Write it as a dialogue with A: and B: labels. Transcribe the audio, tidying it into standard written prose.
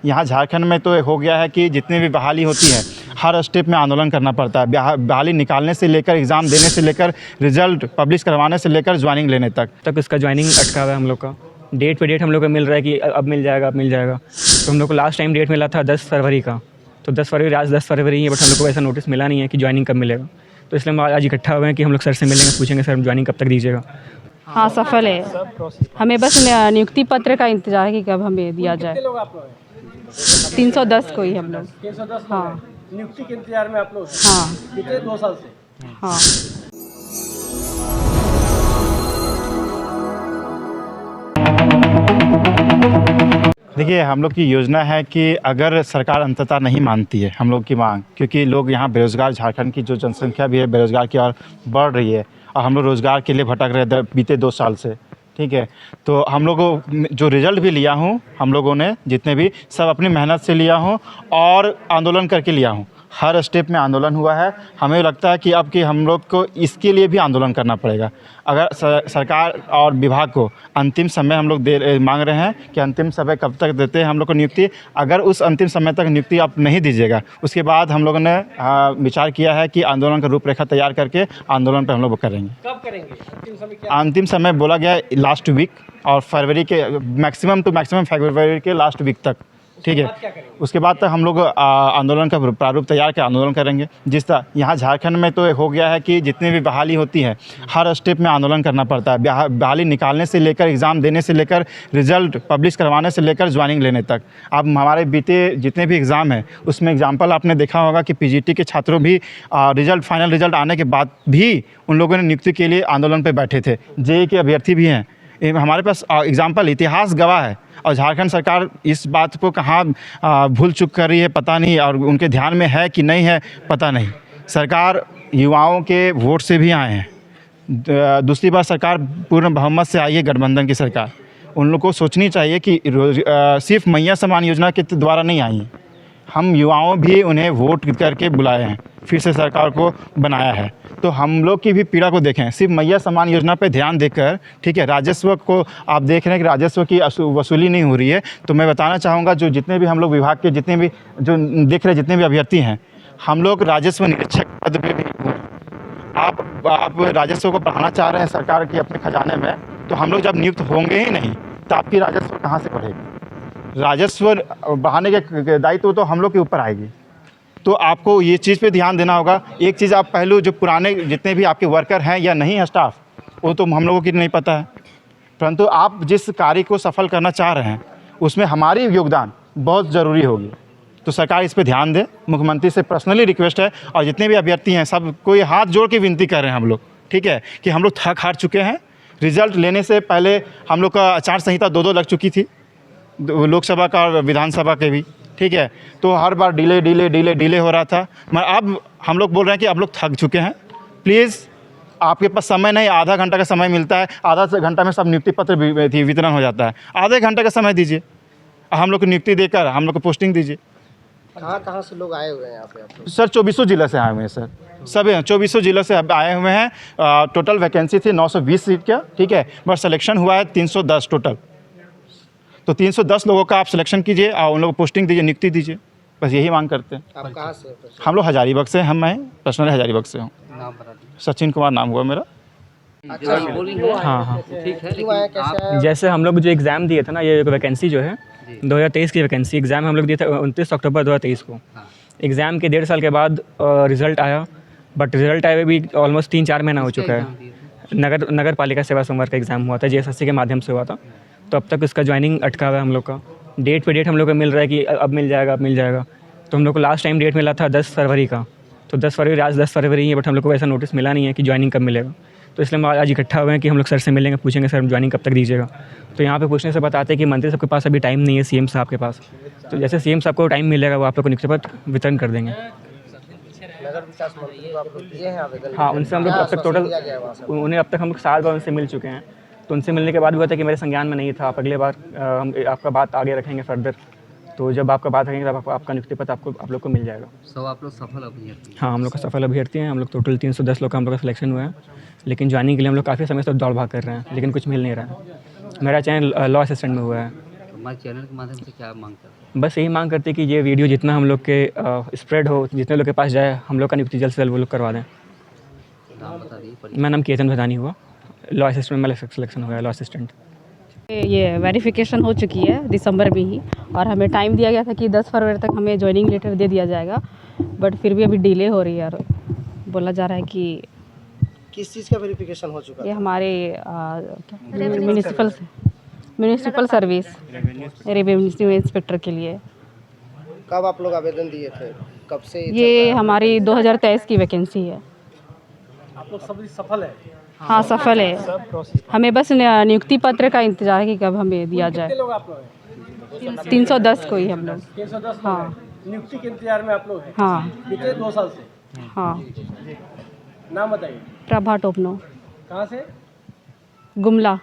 A: यहाँ झारखंड में तो हो गया है कि जितनी भी बहाली होती है हर स्टेप में आंदोलन करना पड़ता है। बहाली निकालने से लेकर एग्ज़ाम देने से लेकर रिजल्ट पब्लिश करवाने से लेकर ज्वाइनिंग लेने तक
B: इसका ज्वाइनिंग अटका हुआ है हम लोग का। डेट पे डेट हम लोग को मिल रहा है कि अब मिल जाएगा, अब मिल जाएगा। तो हम लोग को लास्ट टाइम डेट मिला था 10 फरवरी का। तो 10 फरवरी, आज 10 फरवरी ही है, बट हम लोग को ऐसा नोटिस मिला नहीं है कि ज्वाइनिंग कब मिलेगा। तो इसलिए हम आज इकट्ठा हुए हैं कि हम लोग सर से मिलेंगे, पूछेंगे सर ज्वाइनिंग कब तक दीजिएगा।
C: हाँ, सफल है। हमें बस नियुक्ति पत्र का इंतजार है कि कब हमें दिया जाए। 310 को ही हम लोग।
D: 310
C: हाँ,
D: नियुक्ति के इंतजार में आप लोग।
C: हाँ,
D: कितने 2 साल से।
C: हाँ।
A: देखिए, हम लोग की योजना है कि अगर सरकार अंततः नहीं मानती है हम लोग की मांग, क्योंकि लोग यहाँ बेरोज़गार, झारखंड की जो जनसंख्या भी है बेरोज़गार की और बढ़ रही है और हम लोग रोज़गार के लिए भटक रहे थे बीते 2 साल से, ठीक है। तो हम लोगों जो रिज़ल्ट भी लिया हूँ, हम लोगों ने जितने भी सब अपनी मेहनत से लिया हूँ और आंदोलन करके लिया हूँ। हर स्टेप में आंदोलन हुआ है। हमें लगता है कि अब कि हम लोग को इसके लिए भी आंदोलन करना पड़ेगा। अगर सरकार और विभाग को अंतिम समय हम लोग मांग रहे हैं कि अंतिम समय कब तक देते हैं हम लोग को नियुक्ति। अगर उस अंतिम समय तक नियुक्ति आप नहीं दीजिएगा, उसके बाद हम लोगों ने विचार किया है कि आंदोलन का रूपरेखा तैयार करके आंदोलन पर हम लोग करेंगे।
D: कब करेंगे अंतिम समय? क्या
A: अंतिम समय बोला गया है लास्ट वीक और फरवरी के मैक्सिमम टू मैक्सिमम फरवरी के लास्ट वीक तक, ठीक है।
D: क्या करेंगे?
A: उसके बाद तक हम लोग आंदोलन का प्रारूप तैयार कर आंदोलन करेंगे। जिस तरह यहाँ झारखंड में तो हो गया है कि जितनी भी बहाली होती है हर स्टेप में आंदोलन करना पड़ता है। बहाली निकालने से लेकर एग्ज़ाम देने से लेकर रिजल्ट पब्लिश करवाने से लेकर ज्वाइनिंग लेने तक। अब हमारे बीते जितने भी एग्ज़ाम हैं उसमें एग्जाम्पल आपने देखा होगा कि पीजीटी के छात्रों भी फाइनल रिजल्ट आने के बाद भी उन लोगों ने नियुक्ति के लिए आंदोलन पर बैठे थे। जेईई के अभ्यर्थी भी हैं। हमारे पास एग्जाम्पल, इतिहास गवाह है। और झारखंड सरकार इस बात को कहाँ भूल चूक कर रही है पता नहीं, और उनके ध्यान में है कि नहीं है पता नहीं। सरकार युवाओं के वोट से भी आए हैं। दूसरी बात, सरकार पूर्ण बहुमत से आई है, गठबंधन की सरकार। उन लोग को सोचनी चाहिए कि सिर्फ मैया समान योजना के द्वारा नहीं आई हैं। हम युवाओं भी उन्हें वोट करके बुलाए हैं, फिर से सरकार को बनाया है। तो हम लोग की भी पीड़ा को देखें, सिर्फ मैया समान योजना पे ध्यान देकर, ठीक है। राजस्व को आप देख रहे हैं कि राजस्व की वसूली नहीं हो रही है। तो मैं बताना चाहूँगा, जो जितने भी हम लोग विभाग के जितने भी जो देख रहे जितने भी अभ्यर्थी हैं, हम लोग राजस्व निरीक्षक पद पे भी हुए। आप राजस्व को बढ़ाना चाह रहे हैं सरकार के अपने खजाने में, तो हम लोग जब नियुक्त होंगे ही नहीं तो आपकी राजस्व कहाँ से बढ़ेगी? राजस्व बढ़ाने के दायित्व तो हम लोग के ऊपर आएगी। तो आपको ये चीज़ पे ध्यान देना होगा। एक चीज़ आप पहलू, जो पुराने जितने भी आपके वर्कर हैं या नहीं है स्टाफ, वो तो हम लोगों की नहीं पता है, परंतु आप जिस कार्य को सफल करना चाह रहे हैं उसमें हमारी योगदान बहुत ज़रूरी होगी। तो सरकार इस पे ध्यान दे। मुख्यमंत्री से पर्सनली रिक्वेस्ट है, और जितने भी अभ्यर्थी हैं सब कोई हाथ जोड़ के विनती कर रहे हैं हम लोग, ठीक है, कि हम लोग थक हार चुके हैं। रिजल्ट लेने से पहले हम लोग का आचार संहिता 2 लग चुकी थी, लोकसभा का और विधानसभा के भी, ठीक है। तो हर बार डिले हो रहा था। मगर अब हम लोग बोल रहे हैं कि अब लोग थक चुके हैं। प्लीज़, आपके पास समय नहीं, आधा घंटा का समय मिलता है, आधा घंटा में सब नियुक्ति पत्र वितरण हो जाता है। आधे घंटे का समय दीजिए, हम लोग को नियुक्ति देकर हम लोग को पोस्टिंग दीजिए।
D: कहाँ से लोग आए हुए हैं यहाँ पे आप लोग?
A: सर 24 जिले से आए हुए हैं सर, सब 24 जिलों से आए हुए हैं। टोटल वैकेंसी थी 920 सीट का, ठीक है, बट सिलेक्शन हुआ है 310 टोटल। तो 310 लोगों का आप सिलेक्शन कीजिए और उन लोगों को पोस्टिंग दीजिए, नियुक्ति दीजिए। बस यही मांग करते हैं।
D: आप कहाँ से?
A: हम लोग हजारीबाग से, मैं पर्सनली हजारीबाग से हूँ।
D: नाम बता दीजिए।
A: सचिन कुमार नाम हुआ मेरा।
D: अच्छा,
B: हाँ,
D: ठीक है। क्यों आया, कैसे आया?
B: जैसे हम लोग जो एग्ज़ाम दिए थे ना, ये वैकेंसी जो है 2023 की वैकेंसी, एग्ज़ाम हम लोग दिए थे 29 अक्टूबर 2023 को। एग्ज़ाम के 1.5 साल के बाद रिज़ल्ट आया, बट रिज़ल्ट आए हुए भी ऑलमोस्ट 3-4 महीना हो चुका है। नगर पालिका सेवा संवर्ग का एग्ज़ाम हुआ था, JSSC के माध्यम से हुआ था। तो अब तक उसका ज्वाइनिंग अटका हुआ है हम लोग का। डेट पे डेट हम लोग को मिल रहा है कि अब मिल जाएगा, अब मिल जाएगा। तो हम लोग को लास्ट टाइम डेट मिला था 10 फरवरी का। तो 10 फरवरी, आज 10 फरवरी ही है, बट हम लोग को ऐसा नोटिस मिला नहीं है कि ज्वाइनिंग कब मिलेगा। तो इसलिए हम आज इकट्ठा हुए हैं कि हम लोग सर से मिलेंगे, पूछेंगे सर ज्वाइनिंग कब तक दीजिएगा। तो यहाँ पे पूछने से बताते हैं कि मंत्री साहब के पास अभी टाइम नहीं है, CM साहब के पास। तो जैसे CM साहब को टाइम मिलेगा वो आप लोग को नियुक्ति पत्र वितरण कर देंगे।
D: नगर विकास मंत्री को आप लोग दिए हैं आवेदन?
B: हाँ, उनसे हम लोग अब तक टोटल उन्हें अब तक हम लोग 7 बार उनसे मिल चुके हैं। तो उनसे मिलने के बाद भी होता है कि मेरे संज्ञान में नहीं था, आप अगले बार हम आपका बात आगे रखेंगे फर्दर। तो जब आपका बात रखेंगे तब आपका नियुक्ति पत्र आप लोग को मिल जाएगा।
D: सब आप लोग सफल अभ्यर्थी?
B: हाँ, हम लोग का सफल अभ्यर्थी हैं। हम लोग टोटल 310 लोग का हम लोग का सिलेक्शन हुआ है, लेकिन ज्वाइनिंग के लिए हम लोग काफ़ी समय से दौड़ भाग कर रहे हैं, लेकिन कुछ मिल नहीं रहा है। मेरा चयन लॉ असिस्टेंट में हुआ है।
E: हमारे चैनल के माध्यम से क्या मांग करते हैं?
B: बस यही मांग करते हैं कि ये वीडियो जितना हम लोग के स्प्रेड हो, जितने लोग के पास जाए, हम लोग का नियुक्ति जल्द से जल्द वो लोग करवा दें।
E: नाम बता दीजिए।
B: मेरा नाम केतन भदानी हुआ, लॉ असिस्टेंट में सिलेक्शन हो गया, लॉ असिस्टेंट।
C: ये वेरिफिकेशन हो चुकी है दिसंबर में ही, और हमें टाइम दिया गया था कि 10 फरवरी तक हमें ज्वाइनिंग लेटर दे दिया जाएगा, बट फिर भी अभी डिले हो रही है। और बोला जा रहा है कि
D: किस चीज़ का वेरिफिकेशन हो चुका
C: ये
D: है?
C: हमारे म्यूनिसिपल सर्विस रेवेन्यू इंस्पेक्टर के लिए।
D: कब आप लोग आवेदन दिए थे? कब से चल
C: ये
D: रहा है?
C: हमारी 2023 की वैकेंसी है।
D: आप लोग सब सफल है?
C: हाँ सफल है। हमें बस नियुक्ति पत्र का इंतजार है कि कब हमें दिया जाए।
D: लोग आप लोग हैं?
C: 310 को ही हम लोग।
D: 310
C: हाँ
D: नियुक्ति के इंतजार में आप लोग हैं?
C: हाँ
D: पिछले 2 साल से।
C: हाँ।
D: नाम बताइए।
C: प्रभा टोपनो,
D: कहाँ से?
C: गुमला।